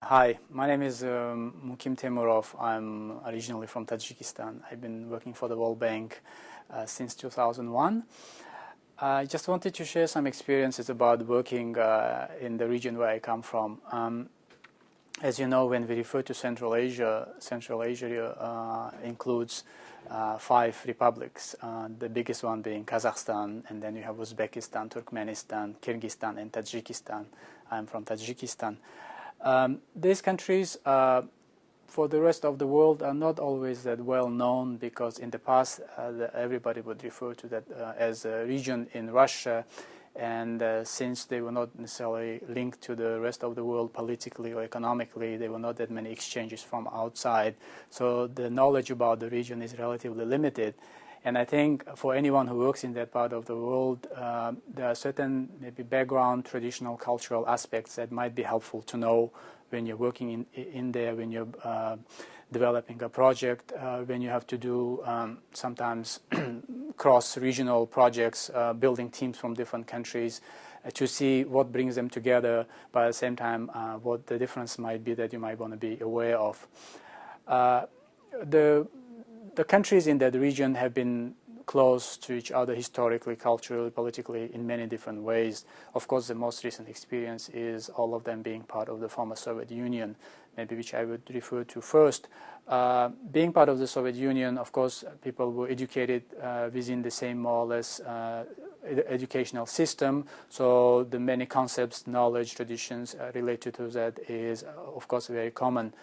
Hi, my name is Moukim. I'm originally from Tajikistan. I've been working for the World Bank since 2001. I just wanted to share some experiences about working in the region where I come from. As you know, when we refer to Central Asia includes five republics, the biggest one being Kazakhstan, and then you have Uzbekistan, Turkmenistan, Kyrgyzstan, and Tajikistan. I'm from Tajikistan. These countries, for the rest of the world, are not always that well known because in the past everybody would refer to that as a region in Russia, and since they were not necessarily linked to the rest of the world politically or economically, there were not that many exchanges from outside. So the knowledge about the region is relatively limited. And I think for anyone who works in that part of the world, there are certain maybe background, traditional, cultural aspects that might be helpful to know when you're working in there, when you're developing a project, when you have to do sometimes cross-regional projects, building teams from different countries, to see what brings them together, but at the same time what the difference might be that you might want to be aware of. The countries in that region have been close to each other historically, culturally, politically, in many different ways. Of course, the most recent experience is all of them being part of the former Soviet Union, maybe which I would refer to first. Being part of the Soviet Union, of course, people were educated within the same, more or less, educational system. So the many concepts, knowledge, traditions related to that is, of course, very common.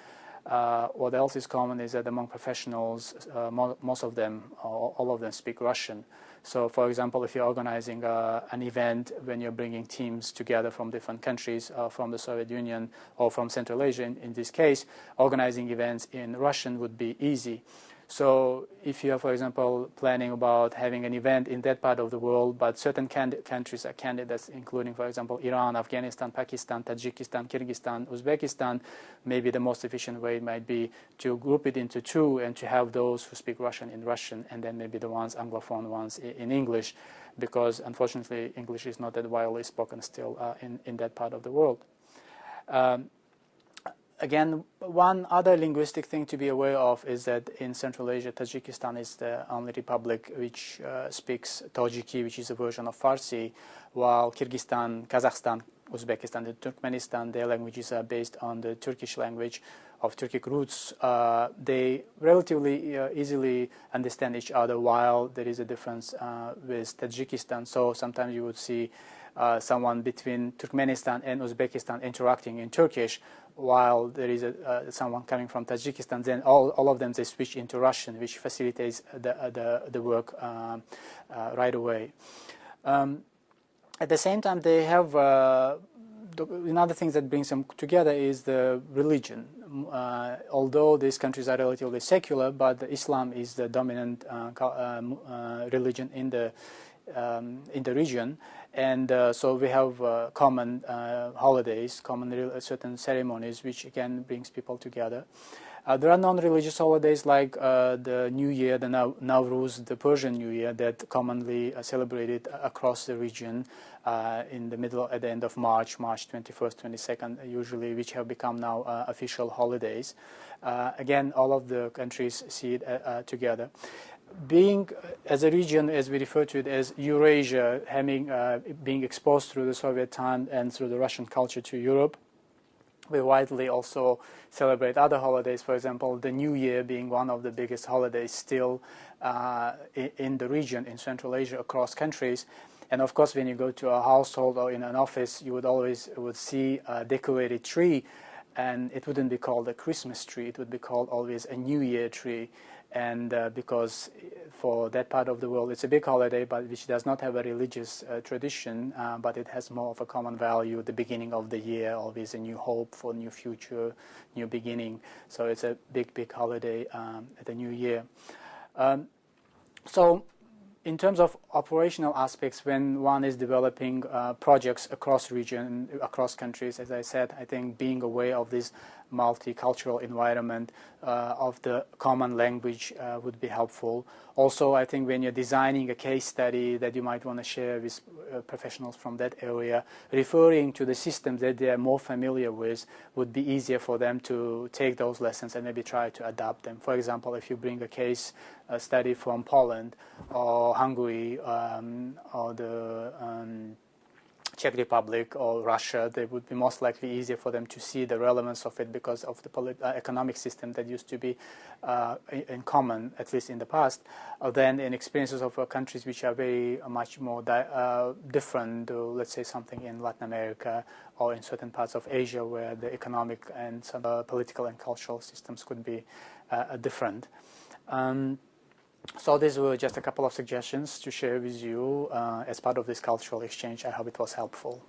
What else is common is that among professionals, most of them, all of them speak Russian. So, for example, if you're organizing an event when you're bringing teams together from different countries, from the Soviet Union or from Central Asia, in this case, organizing events in Russian would be easy. So if you are, for example, planning about having an event in that part of the world, but certain countries are candidates, including, for example, Iran, Afghanistan, Pakistan, Tajikistan, Kyrgyzstan, Uzbekistan, maybe the most efficient way might be to group it into two and to have those who speak Russian in Russian, and then maybe the ones, Anglophone ones, in English, because unfortunately English is not that widely spoken still in that part of the world. Again, one other linguistic thing to be aware of is that in Central Asia, Tajikistan is the only republic which speaks Tajiki, which is a version of Farsi, while Kyrgyzstan, Kazakhstan, Uzbekistan, and Turkmenistan, their languages are based on the Turkish language of Turkic roots. They relatively easily understand each other, while there is a difference with Tajikistan. So sometimes you would see someone between Turkmenistan and Uzbekistan interacting in Turkish, while there is someone coming from Tajikistan, then all of them, they switch into Russian, which facilitates the work right away. At the same time, they have another thing that brings them together is the religion. Although these countries are relatively secular, but Islam is the dominant religion in the region, and so we have common holidays, common certain ceremonies, which again brings people together. There are non-religious holidays like the New Year, the Nowruz, the Persian New Year, that commonly celebrated across the region in the middle, at the end of March 21st, 22nd, usually, which have become now official holidays. Again, all of the countries see it together. Being as a region, as we refer to it as Eurasia, being exposed through the Soviet time and through the Russian culture to Europe, we widely also celebrate other holidays. For example, the New Year being one of the biggest holidays still in the region, in Central Asia, across countries. And of course, when you go to a household or in an office, you would see a decorated tree, and it wouldn't be called a Christmas tree. It would be called always a New Year tree. And because for that part of the world, it's a big holiday, but which does not have a religious tradition, but it has more of a common value. The beginning of the year, always a new hope for a new future, new beginning. So it's a big holiday at the New Year. So in terms of operational aspects, when one is developing projects across region, across countries, as I said, I think being aware of this multicultural environment, of the common language would be helpful. Also, I think when you're designing a case study that you might want to share with professionals from that area, referring to the systems that they are more familiar with would be easier for them to take those lessons and maybe try to adapt them. For example, if you bring a case study from Poland or Hungary or the Czech Republic or Russia, they would be most likely easier for them to see the relevance of it because of the economic system that used to be in common, at least in the past, than in experiences of countries which are very much more different, let's say something in Latin America or in certain parts of Asia where the economic and some political and cultural systems could be different. So these were just a couple of suggestions to share with you as part of this cultural exchange. I hope it was helpful.